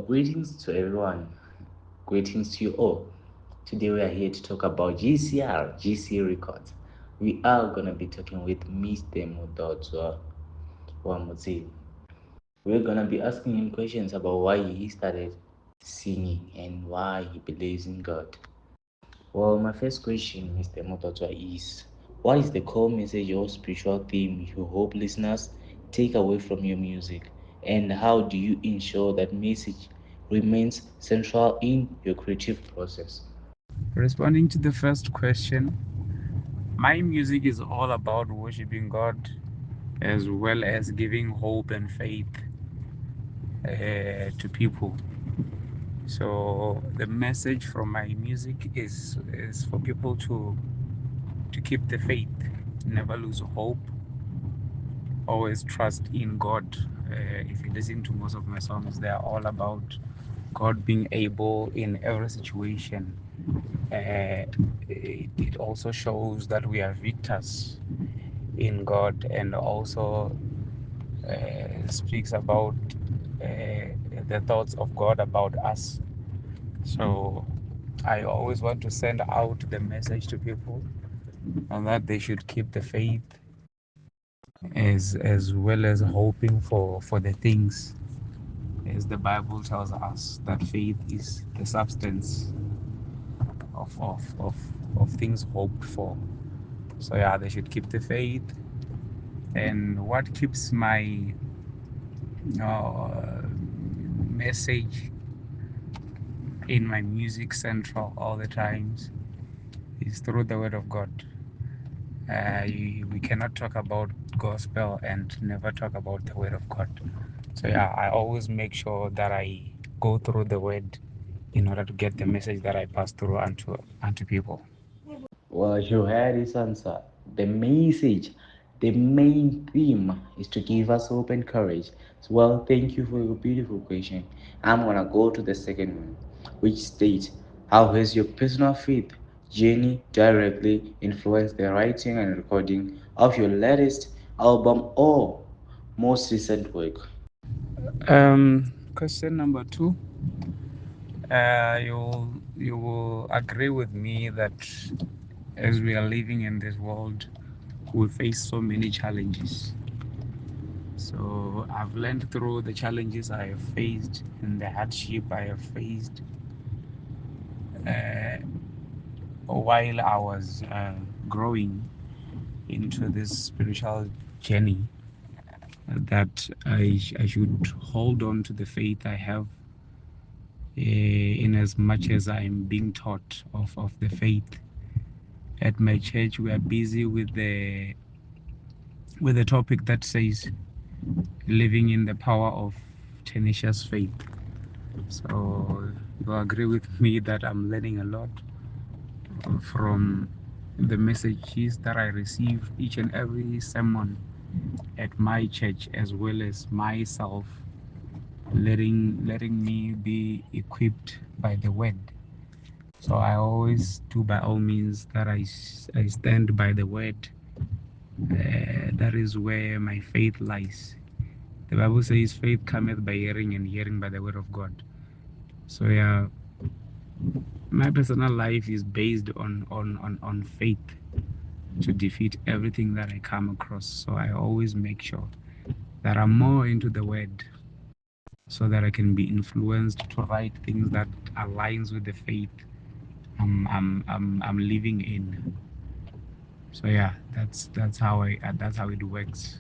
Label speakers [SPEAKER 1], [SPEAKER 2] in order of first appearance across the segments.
[SPEAKER 1] Greetings to everyone. Greetings to you all. Today we are here to talk about GCR Records. We are gonna be talking with Mr. Mudodzwa Wa Mudzimu. We're gonna be asking him questions about why he started singing and why he believes in God. Well, my first question, Mr. Mudodzwa, is what is the core message or spiritual theme you hope listeners take away from your music? And how do you ensure that message remains central in your creative process?
[SPEAKER 2] Responding to the first question, my music is all about worshiping God as well as giving hope and faith to people. So the message from my music is for people to keep the faith, never lose hope, always trust in God. If you listen to most of my songs, they are all about God being able in every situation. It also shows that we are victors in God, and also speaks about the thoughts of God about us. So I always want to send out the message to people and that they should keep the faith as well as hoping for the things, as the Bible tells us that faith is the substance of of things hoped for. So yeah, they should keep the faith. And what keeps my message in my music central all the times is through the word of God. We cannot talk about gospel and never talk about the word of God. So yeah, I always make sure that I go through the word in order to get the message that I pass through unto people.
[SPEAKER 1] Well, you had his answer. The message, the main theme is to give us hope and courage. So, well, thank you for your beautiful question. I'm gonna go to the second one, which states, how has your personal faith journey directly influenced the writing and recording of your latest album or most recent work?
[SPEAKER 2] Question number two. You will agree with me that as we are living in this world, we face so many challenges. So I've learned through the challenges I have faced and the hardship I have faced uh, while I was growing into this spiritual journey, that I should hold on to the faith I have, in as much as I'm being taught of the faith. At my church, we are busy with the topic that says living in the power of tenacious faith. So you agree with me that I'm learning a lot from the messages that I receive each and every sermon at my church, as well as myself letting me be equipped by the word. So I always do by all means that I stand by the word. That is where my faith lies. The Bible says faith cometh by hearing and hearing by the word of God. So yeah, my personal life is based on faith to defeat everything that I come across. So I always make sure that I'm more into the word so that I can be influenced to write things that aligns with the faith I'm living in. So yeah, that's how it works,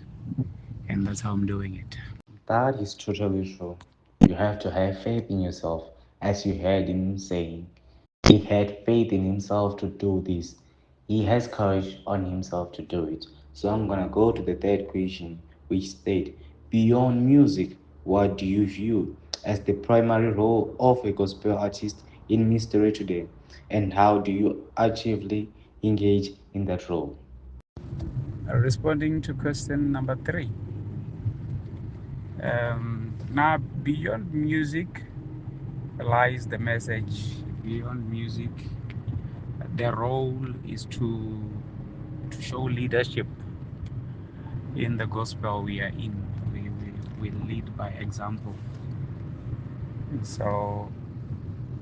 [SPEAKER 2] and that's how I'm doing it.
[SPEAKER 1] That is totally true. You have to have faith in yourself, as you heard him saying. He had faith in himself to do this. He has courage on himself to do it. So I'm gonna go to the third question, which state, beyond music, what do you view as the primary role of a gospel artist in ministry today? And how do you actively engage in that role?
[SPEAKER 2] Responding to question number three, now beyond music lies the message. Beyond music, the role is to show leadership in the gospel we are in. We lead by example. So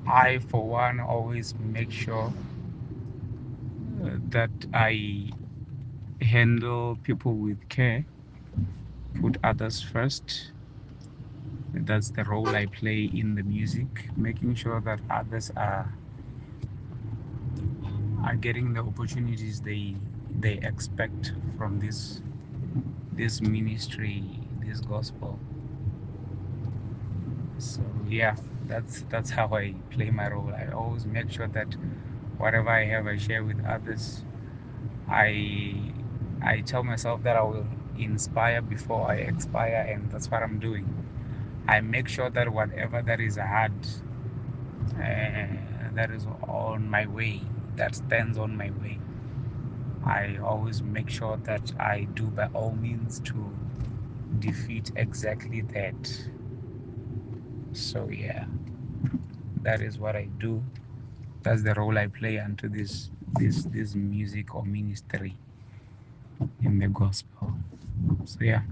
[SPEAKER 2] I, for one, always make sure that I handle people with care, put others first. That's the role I play in the music, making sure that others are getting the opportunities they expect from this ministry, this gospel. So yeah, that's how I play my role. I always make sure that whatever I have, I share with others. I I tell myself that I will inspire before I expire, and that's what I'm doing. I make sure that whatever that is hard, that is on my way, that stands on my way, I always make sure that I do by all means to defeat exactly that. So yeah, that is what I do. That's the role I play unto this music or ministry in the gospel. So yeah.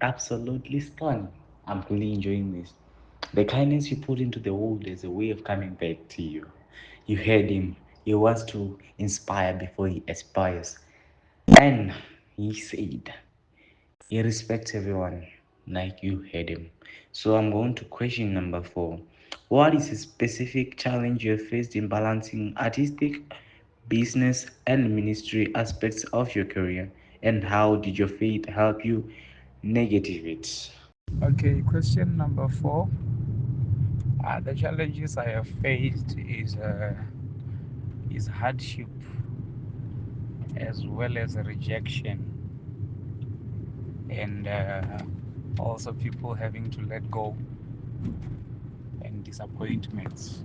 [SPEAKER 1] Absolutely stunning. I'm really enjoying this. The kindness you put into the world is a way of coming back to you. You heard him. He wants to inspire before he aspires. And he said, he respects everyone like you heard him. So I'm going to question number 4. What is a specific challenge you have faced in balancing artistic, business, and ministry aspects of your career? And how did your faith help you negative it?
[SPEAKER 2] Okay, question number 4. The challenges I have faced is hardship as well as rejection, and also people having to let go, and disappointments.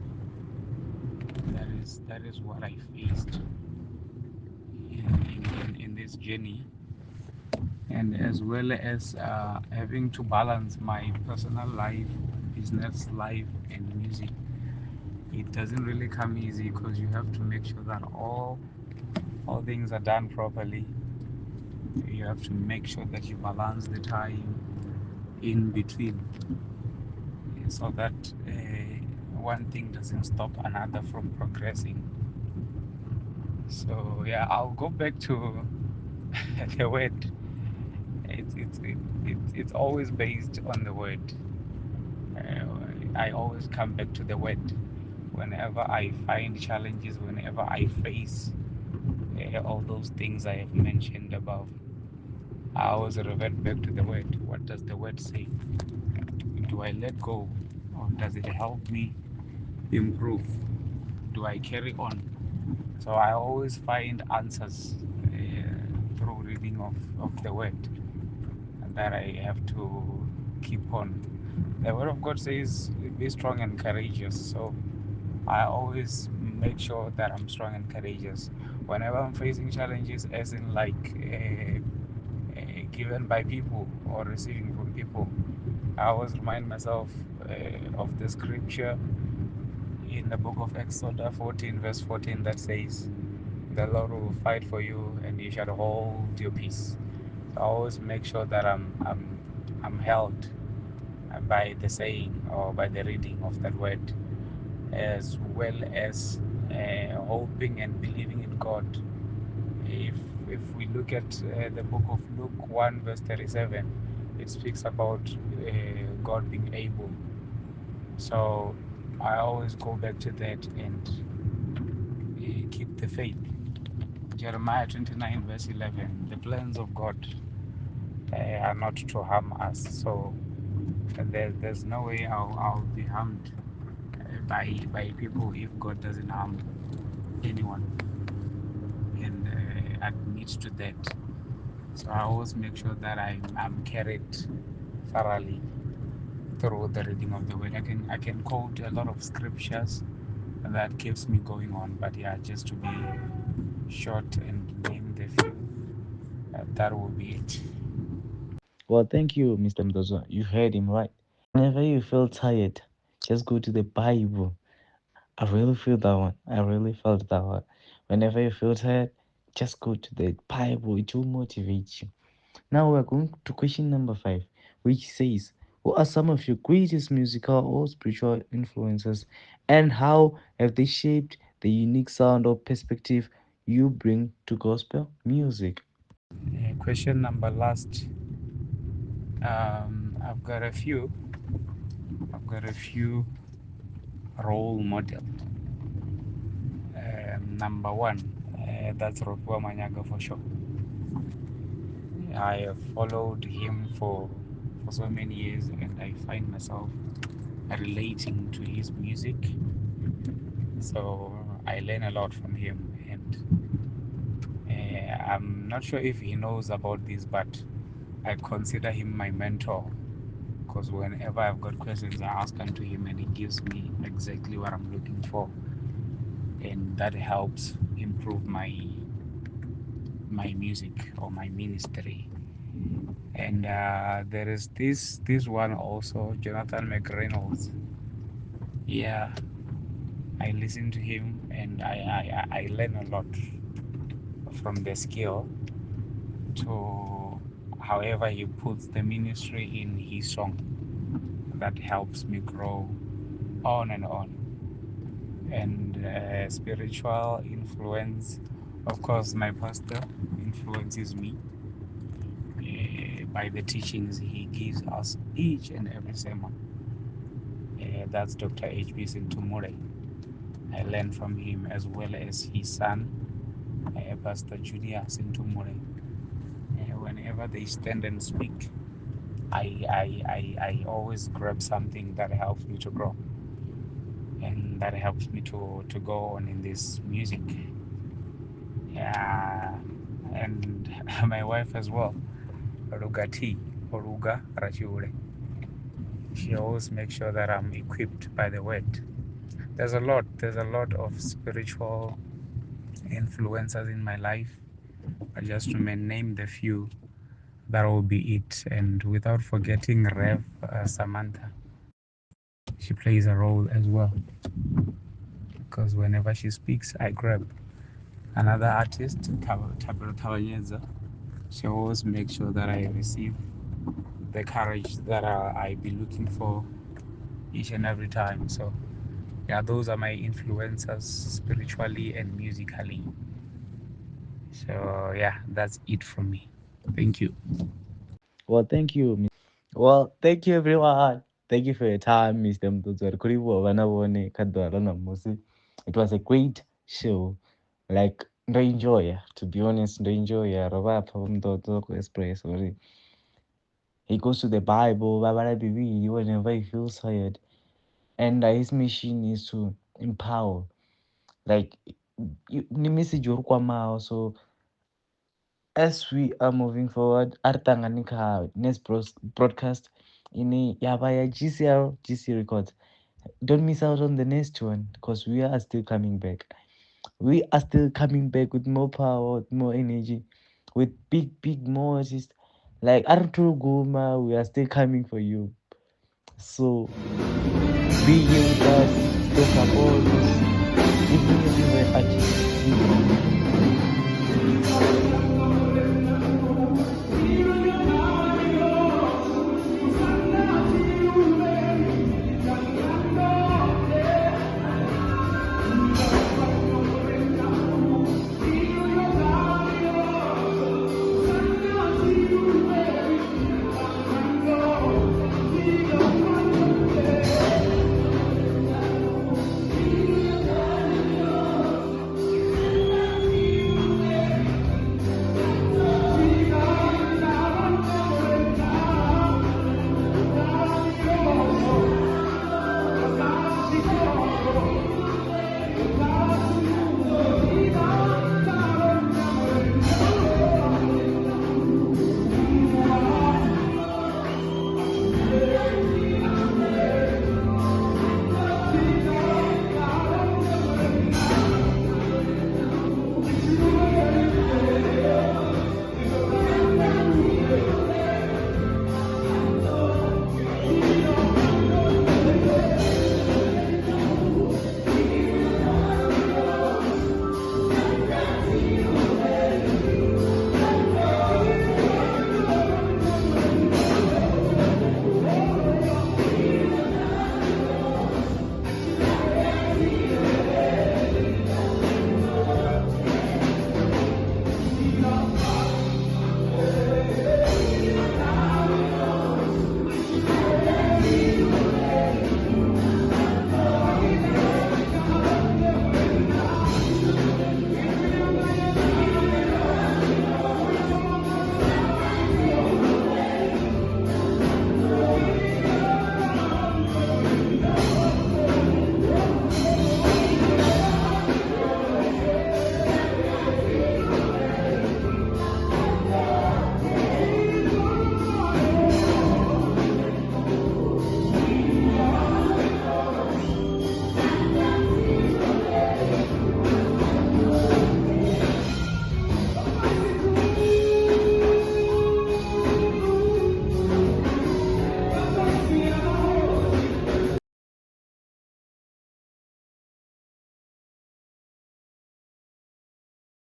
[SPEAKER 2] That is what I faced in this journey, and as well as having to balance my personal life, business life, and music. It doesn't really come easy because you have to make sure that all things are done properly. You have to make sure that you balance the time in between, so that one thing doesn't stop another from progressing. So yeah, I'll go back to the word. It's always based on the word. I always come back to the word whenever I find challenges, whenever I face all those things I have mentioned above. I always revert back to the word. What does the word say? Do I let go, or does it help me improve? Do I carry on? So I always find answers through reading of the word, and that I have to keep on. The word of God says, be strong and courageous. So I always make sure that I'm strong and courageous whenever I'm facing challenges, as in like given by people or receiving from people. I always remind myself of the scripture in the book of Exodus 14, verse 14, that says, the Lord will fight for you and you shall hold your peace. So I always make sure that I'm held by the saying or by the reading of that word, as well as hoping and believing in God. If if we look at the book of Luke 1 verse 37, it speaks about God being able. So I always go back to that and keep the faith. Jeremiah 29 verse 11, the plans of God are not to harm us. So there's no way I'll be harmed by people if God doesn't harm anyone, and admit to that. So I always make sure that I'm carried thoroughly through the reading of the word. I can quote a lot of scriptures that keeps me going on, but yeah, just to be short and name the few, that will be it.
[SPEAKER 1] Well, thank you, Mr. Mudodzwa. You heard him right. Whenever you feel tired, just go to the Bible. I really feel that one. I really felt that one. Whenever you feel tired, just go to the Bible. It will motivate you. Now we're going to question number 5, which says, what are some of your greatest musical or spiritual influences, and how have they shaped the unique sound or perspective you bring to gospel music?
[SPEAKER 2] Question number last. I've got a few. I've got a few role models. Number one, that's Rofua Manyaga for sure. I have followed him for so many years, and I find myself relating to his music. So I learn a lot from him, and I'm not sure if he knows about this, but I consider him my mentor, because whenever I've got questions, I ask unto him, and he gives me exactly what I'm looking for, and that helps improve my music or my ministry. And there is this one also, Jonathan McReynolds. Yeah, I listen to him, and I learn a lot from the skill to However, he puts the ministry in his song that helps me grow on and on. And spiritual influence, of course, my pastor influences me by the teachings he gives us each and every sermon. That's Dr. H.B. Sintumure. I learn from him as well as his son, Pastor Junior Sintumure. Whenever they stand and speak, I always grab something that helps me to grow and that helps me to go on in this music. Yeah, and my wife as well, Ruga T, Ruga Rachiure. She always makes sure that I'm equipped by the word. There's a lot of spiritual influencers in my life. But just to name the few, that will be it. And without forgetting Rev Samantha, she plays a role as well because whenever she speaks, I grab. Another artist, Tabitha Tawanyeza, she always makes sure that I receive the courage that I be looking for each and every time. So yeah, those are my influencers spiritually and musically. So yeah, that's it from me. Thank you.
[SPEAKER 1] Well, thank you. Well, thank you everyone. Thank you for your time, Mr. Mudodzwa Wa Mudzimu. It was a great show. Like ndo enjoy, to be honest, ndo enjoy. Robapha Mudodzwa ku express or he goes to the Bible, whenever he feels tired. And his mission is to empower. Like the message you so as we are moving forward, Artanganika next broadcast in Yabaya GC Records. Don't miss out on the next one because we are still coming back. We are still coming back with more power, with more energy, with big more artists. Like Arthur Guma, we are still coming for you. So be here with us, still support us, give me your favorite artist.